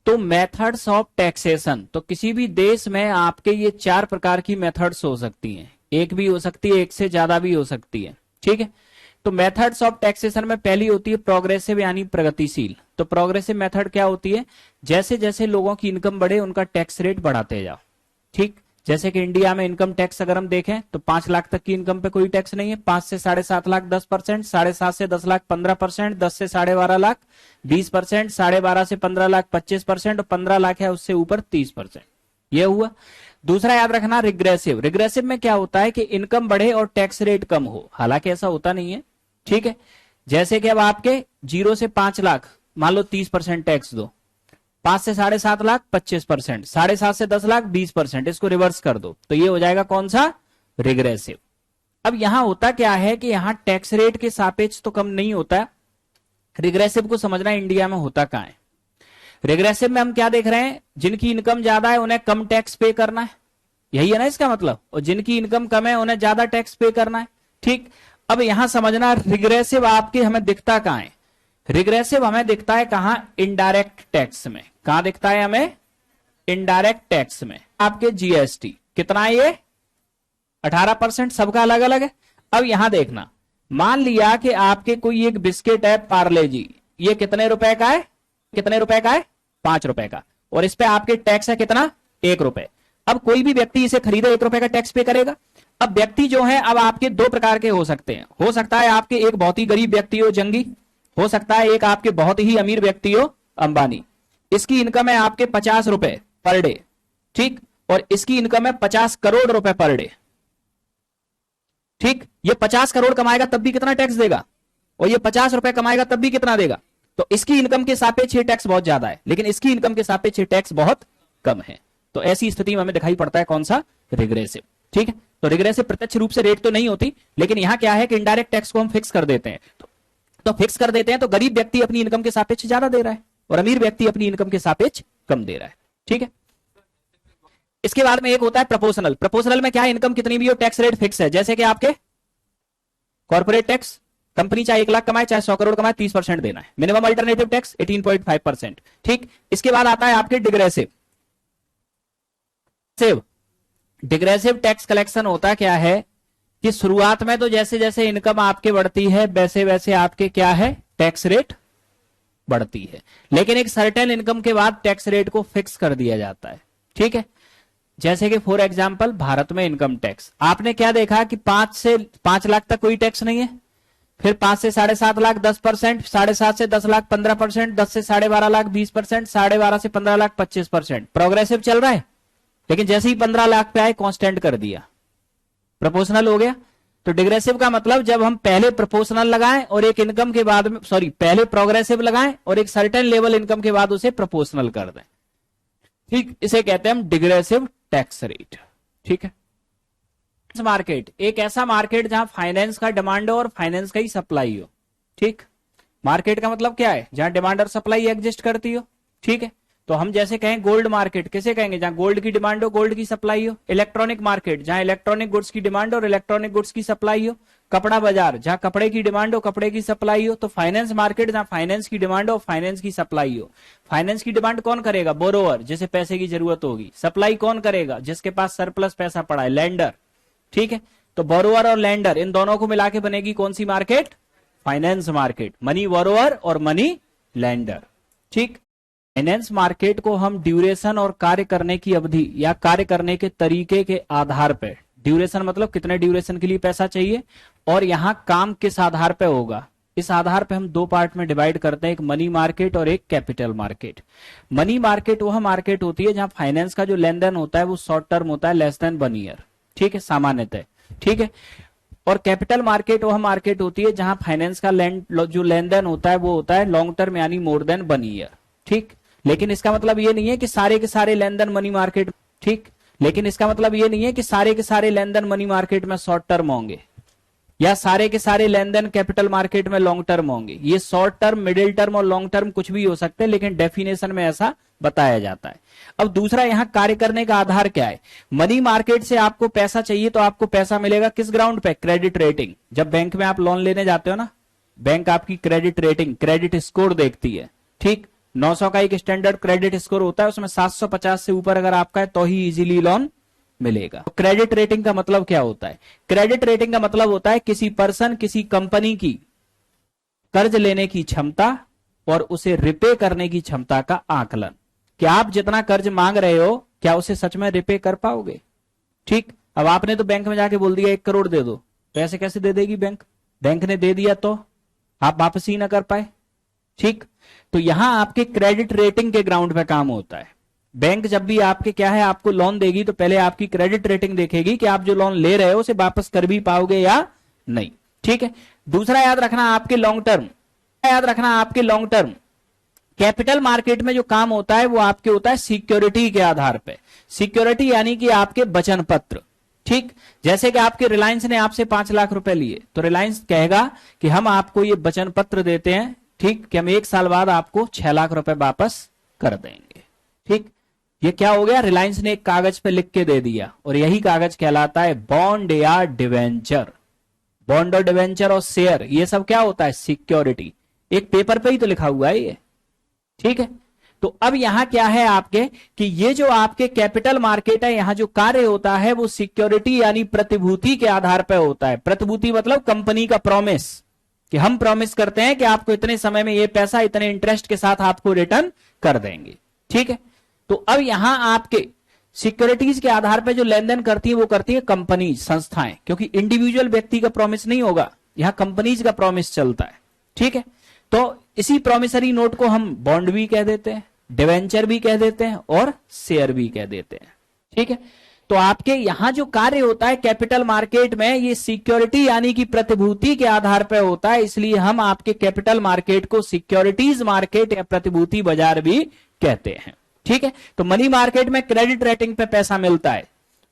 तो methods of taxation, तो किसी भी देश में आपके ये 4 प्रकार की मेथड्स हो सकती हैं, एक भी हो सकती है, एक से ज्यादा भी हो सकती है, ठीक है। तो मेथड्स ऑफ टैक्सेशन में पहली होती है प्रोग्रेसिव यानी प्रगतिशील। तो प्रोग्रेसिव मेथड क्या होती है, जैसे जैसे लोगों की इनकम बढ़े उनका टैक्स रेट बढ़ाते जाओ, ठीक। जैसे कि इंडिया में इनकम टैक्स अगर हम देखें तो 5 लाख तक की इनकम पे कोई टैक्स नहीं है, 5 से 7.5 लाख 10%, 7.5 से 10 लाख 15%, 10 से 12.5 लाख 20%, 12.5 से 15 लाख 25% और 15 लाख है उससे ऊपर 30%। ये हुआ। दूसरा याद रखना रिग्रेसिव। रिग्रेसिव में क्या होता है कि इनकम बढ़े और टैक्स रेट कम हो, हालांकि ऐसा होता नहीं है, ठीक है। जैसे कि अब आपके 0 से 5 लाख मान लो 30% टैक्स दो, 5 से 7.5 लाख 25%, 7.5 से 10 लाख 20%, इसको रिवर्स कर दो तो ये हो जाएगा कौन सा, रिग्रेसिव। अब यहां होता क्या है कि यहां टैक्स रेट के सापेक्ष तो कम नहीं होता है। रिग्रेसिव को समझना इंडिया में होता कहां है। रिग्रेसिव में हम क्या देख रहे हैं, जिनकी इनकम ज्यादा है उन्हें कम टैक्स पे करना है, यही है ना इसका मतलब, और जिनकी इनकम कम है उन्हें ज्यादा टैक्स पे करना है, ठीक। अब यहां समझना रिग्रेसिव आपके हमें दिखता कहां है, रिग्रेसिव हमें दिखता है कहां, इनडायरेक्ट टैक्स में। कहां दिखता है हमें, इनडायरेक्ट टैक्स में। आपके जीएसटी कितना है ये 18%, सबका अलग अलग है। अब यहां देखना, मान लिया कि आपके कोई एक बिस्किट है पार्ले जी, ये कितने रुपए का है, कितने रुपए का है, 5 रुपए का, और इस पे आपके टैक्स है कितना, 1 रुपए। अब कोई भी व्यक्ति इसे खरीदे 1 रुपए का टैक्स पे करेगा। अब व्यक्ति जो है अब आपके 2 प्रकार के हो सकते हैं, हो सकता है आपके एक बहुत ही गरीब व्यक्ति हो जंगी, हो सकता है एक आपके बहुत ही अमीर व्यक्ति हो अंबानी। इसकी इनकम है आपके 50 रुपए पर डे, ठीक, और इसकी इनकम है 50 करोड़ रुपए पर डे, ठीक। ये 50 करोड़ कमाएगा तब भी कितना टैक्स देगा, और ये 50 रुपए कमाएगा तब भी कितना देगा। तो इसकी इनकम के सापेक्ष टैक्स बहुत ज्यादा है, लेकिन इसकी इनकम के सापेक्ष टैक्स बहुत कम है। तो ऐसी स्थिति में हमें दिखाई पड़ता है कौन सा, रिग्रेसिव, ठीक है। तो रिग्रेसिव प्रत्यक्ष रूप से रेट तो नहीं होती, लेकिन यहां क्या है कि इनडायरेक्ट टैक्स को हम फिक्स कर देते हैं। तो फिक्स कर देते हैं तो गरीब व्यक्ति अपनी इनकम के सापेक्ष ज्यादा दे रहा है और अमीर व्यक्ति अपनी इनकम के सापेक्ष कम दे रहा है, ठीक है। इसके बाद में एक होता है प्रोपोर्शनल। प्रोपोर्शनल में क्या है, इनकम कितनी भी हो टैक्स रेट फिक्स है। जैसे कि आपके कॉर्पोरेट टैक्स, कंपनी चाहे 1 लाख कमाए चाहे 100 करोड़ कमाए 30% देना है। मिनिमम अल्टरनेटिव टैक्स 18.5%, ठीक। इसके बाद आता है आपके डिग्रेसिव। डिग्रेसिव टैक्स कलेक्शन होता क्या है कि शुरुआत में तो जैसे जैसे इनकम आपके बढ़ती है वैसे वैसे आपके क्या है, टैक्स रेट बढ़ती है, लेकिन एक सर्टेन इनकम के बाद टैक्स रेट को फिक्स कर दिया जाता है, ठीक है। जैसे कि फॉर एग्जांपल भारत में इनकम टैक्स आपने क्या देखा कि 5 से 5 लाख तक कोई टैक्स नहीं है, फिर 5 से 7.5 लाख 10%, 7.5 से 10 लाख 15%, 10 से 12.5 लाख 20%, 12.5 से 15 लाख 25%। प्रोग्रेसिव चल रहा है, लेकिन जैसे ही 15 लाख पे आए कांस्टेंट कर दिया, प्रोपोर्शनल हो गया। तो डिग्रेसिव का मतलब जब हम पहले प्रोपोर्शनल लगाएं और एक इनकम के बाद में पहले प्रोग्रेसिव लगाएं और एक सर्टेन लेवल इनकम के बाद उसे प्रोपोर्शनल कर दें, ठीक। इसे कहते हैं हम डिग्रेसिव टैक्स रेट, ठीक है। मार्केट एक ऐसा मार्केट जहां फाइनेंस का डिमांड हो और फाइनेंस का ही सप्लाई हो, ठीक। मार्केट का मतलब क्या है, जहां डिमांड और सप्लाई एग्जिस्ट करती हो, ठीक है। तो हम जैसे कहें गोल्ड मार्केट, किसे कहेंगे, जहां गोल्ड की डिमांड हो गोल्ड की सप्लाई हो। इलेक्ट्रॉनिक मार्केट, जहां इलेक्ट्रॉनिक गुड्स की डिमांड हो और इलेक्ट्रॉनिक गुड्स की सप्लाई हो। कपड़ा बाजार, जहां कपड़े की डिमांड हो कपड़े की सप्लाई हो। तो फाइनेंस मार्केट, जहां फाइनेंस की डिमांड हो फाइनेंस की सप्लाई हो। फाइनेंस की डिमांड कौन करेगा, बोरोवर, जिसे पैसे की जरूरत होगी। सप्लाई कौन करेगा, जिसके पास सरप्लस पैसा पड़ा है, लेंडर, ठीक है। तो बोरोवर और लेंडर इन दोनों को मिला के बनेगी कौन सी market, finance market. Money borrower और मनी लेंडर, ठीक। फाइनेंस मार्केट को हम ड्यूरेशन और कार्य करने की अवधि या कार्य करने के तरीके के आधार पर, ड्यूरेशन मतलब कितने ड्यूरेशन के लिए पैसा चाहिए, और यहां काम किस आधार पर होगा, इस आधार पर हम 2 पार्ट में डिवाइड करते हैं, एक मनी मार्केट और एक कैपिटल मार्केट। मनी मार्केट वह मार्केट होती है जहां फाइनेंस का जो लेन देन होता है वो शॉर्ट टर्म होता है, लेस देन 1 ईयर, ठीक है, सामान्यतः, ठीक है। और कैपिटल मार्केट वह मार्केट होती है जहां फाइनेंस का जो लेन देन होता है वो होता है लॉन्ग टर्म यानी मोर देन 1 ईयर, ठीक। लेकिन इसका मतलब ये नहीं है कि सारे के सारे लेन देन मनी मार्केट, ठीक। लेकिन इसका मतलब ये नहीं है कि सारे के सारे लेन देन मनी मार्केट में शॉर्ट टर्म होंगे या सारे के सारे लेन देन कैपिटल मार्केट में लॉन्ग टर्म होंगे। ये शॉर्ट टर्म, मिडिल टर्म और लॉन्ग टर्म कुछ भी हो सकते हैं, लेकिन डेफिनेशन में ऐसा बताया जाता है। अब दूसरा यहां कार्य करने का आधार क्या है, मनी मार्केट से आपको पैसा चाहिए तो आपको पैसा मिलेगा किस ग्राउंड पे, क्रेडिट रेटिंग। जब बैंक में आप लोन लेने जाते हो ना, बैंक आपकी क्रेडिट रेटिंग, क्रेडिट स्कोर देखती है, ठीक। 900 का एक स्टैंडर्ड क्रेडिट स्कोर होता है, उसमें 750 से ऊपर अगर आपका है तो ही इजीली लोन मिलेगा। तो क्रेडिट रेटिंग का मतलब क्या होता है? क्रेडिट रेटिंग का मतलब होता है किसी पर्सन, किसी कंपनी की कर्ज लेने की क्षमता और उसे रिपे करने की क्षमता का आकलन। क्या आप जितना कर्ज मांग रहे हो क्या उसे सच में रिपे कर पाओगे? ठीक, अब आपने तो बैंक में जाके बोल दिया 1 करोड़ दे दो, तो ऐसे कैसे दे देगी बैंक? बैंक ने दे दिया तो आप वापस ही ना कर पाए। ठीक, तो यहां आपके क्रेडिट रेटिंग के ग्राउंड पे काम होता है। बैंक जब भी आपके क्या है आपको लोन देगी तो पहले आपकी क्रेडिट रेटिंग देखेगी कि आप जो लोन ले रहे हो उसे वापस कर भी पाओगे या नहीं। ठीक है, दूसरा याद रखना आपके लॉन्ग टर्म, याद रखना आपके लॉन्ग टर्म कैपिटल मार्केट में जो काम होता है वो आपके होता है सिक्योरिटी के आधार पे। सिक्योरिटी यानी कि आपके वचन पत्र। ठीक, जैसे कि आपके रिलायंस ने आपसे 5 लाख रुपए लिए तो रिलायंस कहेगा कि हम आपको ये वचन पत्र देते हैं, ठीक, कि हम 1 साल बाद आपको 6 लाख रुपए वापस कर देंगे। ठीक, ये क्या हो गया? रिलायंस ने एक कागज पे लिख के दे दिया और यही कागज कहलाता है बॉन्ड या डिवेंचर। बॉन्ड और डिवेंचर और शेयर ये सब क्या होता है? सिक्योरिटी। एक पेपर पे ही तो लिखा हुआ है ये। ठीक है, तो अब यहां क्या है आपके कि ये जो आपके कैपिटल मार्केट है यहां जो कार्य होता है वो सिक्योरिटी यानी प्रतिभूति के आधार पर होता है। प्रतिभूति मतलब कंपनी का प्रॉमिस, कि हम प्रॉमिस करते हैं कि आपको इतने समय में ये पैसा इतने इंटरेस्ट के साथ आपको रिटर्न कर देंगे। ठीक है, तो अब यहां आपके सिक्योरिटीज के आधार पर जो लेन देन करती है वो करती है कंपनी, संस्थाएं, क्योंकि इंडिविजुअल व्यक्ति का प्रॉमिस नहीं होगा, यहां कंपनीज का प्रॉमिस चलता है। ठीक है, तो इसी प्रॉमिसरी नोट को हम बॉन्ड भी कह देते हैं, डिवेंचर भी कह देते हैं और शेयर भी कह देते हैं। ठीक है, तो आपके यहां जो कार्य होता है कैपिटल मार्केट में ये सिक्योरिटी यानी कि प्रतिभूति के आधार पर होता है, इसलिए हम आपके कैपिटल मार्केट को सिक्योरिटीज मार्केट या प्रतिभूति बाजार भी कहते हैं। ठीक है, तो मनी मार्केट में क्रेडिट रेटिंग पे पैसा मिलता है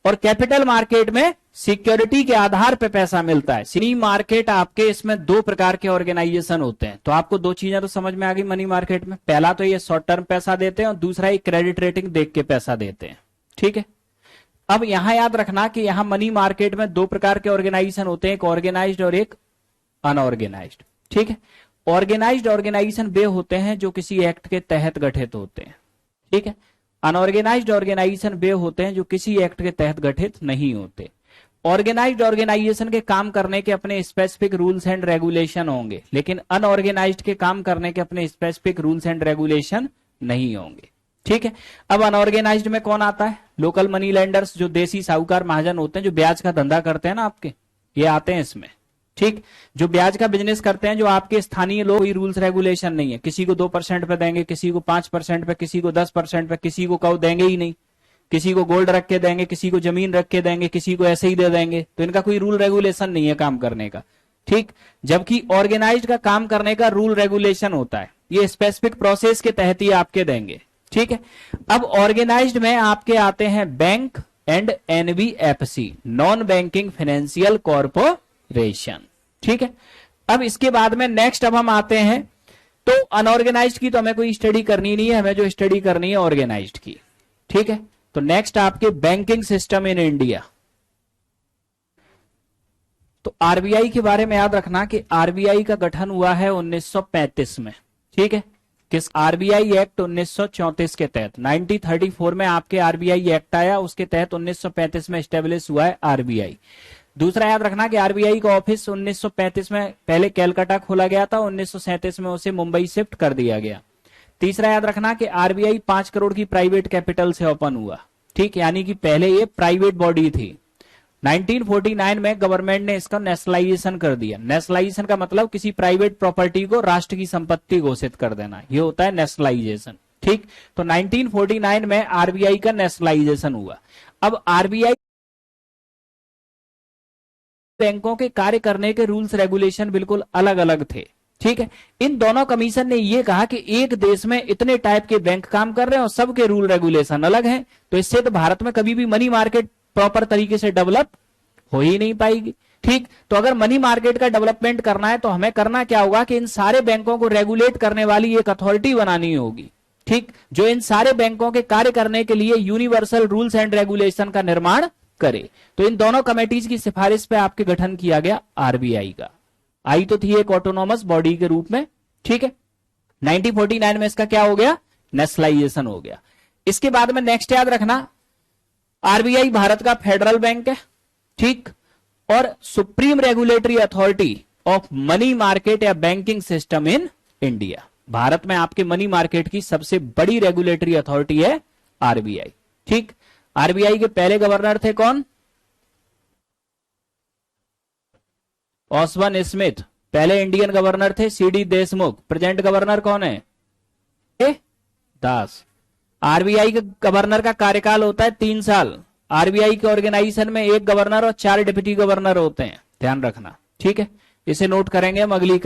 और कैपिटल मार्केट में सिक्योरिटी के आधार पे पैसा मिलता है। मनी मार्केट आपके इसमें 2 प्रकार के ऑर्गेनाइजेशन होते हैं, तो आपको 2 चीजें तो समझ में आ गई मनी मार्केट में। पहला तो ये शॉर्ट टर्म पैसा देते हैं और दूसरा ये क्रेडिट रेटिंग देख के पैसा देते हैं। ठीक है, अब यहां याद रखना कि यहां मनी मार्केट में 2 प्रकार के ऑर्गेनाइजेशन होते हैं, एक ऑर्गेनाइज्ड और एक अनऑर्गेनाइज्ड। ठीक है, ऑर्गेनाइज्ड ऑर्गेनाइजेशन वे होते हैं जो किसी एक्ट के तहत गठित होते हैं। ठीक है, अनऑर्गेनाइज्ड ऑर्गेनाइजेशन वे होते हैं जो किसी एक्ट के तहत गठित नहीं होते। ऑर्गेनाइज्ड ऑर्गेनाइजेशन के काम करने के अपने स्पेसिफिक रूल्स एंड रेगुलेशन होंगे, लेकिन अनऑर्गेनाइज्ड के काम करने के अपने स्पेसिफिक रूल्स एंड रेगुलेशन नहीं होंगे। ठीक है, अब अनऑर्गेनाइज्ड में कौन आता है? लोकल मनी लेंडर्स, जो देसी साहूकार महाजन होते हैं, जो ब्याज का धंधा करते हैं ना आपके, ये आते हैं इसमें। ठीक, जो ब्याज का बिजनेस करते हैं, जो आपके स्थानीय लोग, कोई रूल्स रेगुलेशन नहीं है, किसी को 2% पे देंगे, किसी को 5% पे, किसी को 10% पे, किसी को कहो देंगे ही नहीं, किसी को गोल्ड रख के देंगे, किसी को जमीन रख के देंगे, किसी को ऐसे ही दे देंगे, तो इनका कोई रूल रेगुलेशन नहीं है काम करने का। ठीक, जबकि ऑर्गेनाइज्ड का काम करने का रूल रेगुलेशन होता है, ये स्पेसिफिक प्रोसेस के तहत ही आपके देंगे। ठीक है, अब ऑर्गेनाइज्ड में आपके आते हैं bank and NBFC, non banking financial corporation. ठीक है, अब इसके बाद में नेक्स्ट अब हम आते हैं, तो अनऑर्गेनाइज्ड की तो हमें कोई स्टडी करनी नहीं है, हमें जो स्टडी करनी है ऑर्गेनाइज्ड की। ठीक है, तो नेक्स्ट आपके बैंकिंग सिस्टम इन इंडिया। तो आरबीआई के बारे में याद रखना कि आरबीआई का गठन हुआ है 1935 में। ठीक है, किस? आरबीआई एक्ट 1934 के तहत। 1934 में आपके आरबीआई एक्ट आया, उसके तहत 1935 में स्टेब्लिश हुआ है आरबीआई। दूसरा याद रखना कि आरबीआई का ऑफिस 1935 में पहले कैलकाटा खोला गया था, 1937 में उसे मुंबई शिफ्ट कर दिया गया। तीसरा याद रखना कि आरबीआई 5 करोड़ की प्राइवेट कैपिटल से ओपन हुआ। ठीक, यानी कि पहले ये प्राइवेट बॉडी थी। 1949 में गवर्नमेंट ने इसका नेशनलाइजेशन कर दिया। नेशनलाइजेशन का मतलब किसी प्राइवेट प्रॉपर्टी को राष्ट्र की संपत्ति घोषित कर देना, ये होता है नेशनलाइजेशन। ठीक, तो 1949 में आरबीआई का नेशनलाइजेशन हुआ। अब आरबीआई बैंकों के कार्य करने के रूल्स रेगुलेशन बिल्कुल अलग अलग थे। ठीक है, इन दोनों कमीशन ने यह कहा कि एक देश में इतने टाइप के बैंक काम कर रहे हैं और सबके रूल रेगुलेशन अलग हैं, तो इससे तो भारत में कभी भी मनी मार्केट प्रॉपर तरीके से डेवलप हो ही नहीं पाएगी। ठीक, तो अगर मनी मार्केट का डेवलपमेंट करना है तो हमें करना क्या होगा कि इन सारे बैंकों को रेगुलेट करने वाली एक अथॉरिटी बनानी होगी। ठीक, जो इन सारे बैंकों के कार्य करने के लिए यूनिवर्सल रूल्स एंड रेगुलेशन का निर्माण करे। तो इन दोनों कमेटीज की सिफारिश पे आपके गठन किया गया आरबीआई का। आई तो थी एक ऑटोनॉमस बॉडी के रूप में। ठीक है, 1949 में इसका क्या हो गया, नेशनलाइजेशन हो गया। इसके बाद में नेक्स्ट याद रखना, आरबीआई भारत का फेडरल बैंक है, ठीक, और supreme regulatory authority of money market or banking system in India. Bharat में आपके मनी मार्केट की सबसे बड़ी रेगुलेटरी अथॉरिटी है आरबीआई, ठीक। आरबीआई के पहले गवर्नर थे कौन, ऑसबर्न स्मिथ, पहले इंडियन गवर्नर थे सीडी देशमुख, प्रेजेंट गवर्नर कौन है, दास। आरबीआई के गवर्नर का कार्यकाल होता है 3 साल। आरबीआई के ऑर्गेनाइजेशन में 1 गवर्नर और 4 डिप्टी गवर्नर होते हैं, ध्यान रखना, ठीक है। इसे नोट करेंगे हम अगली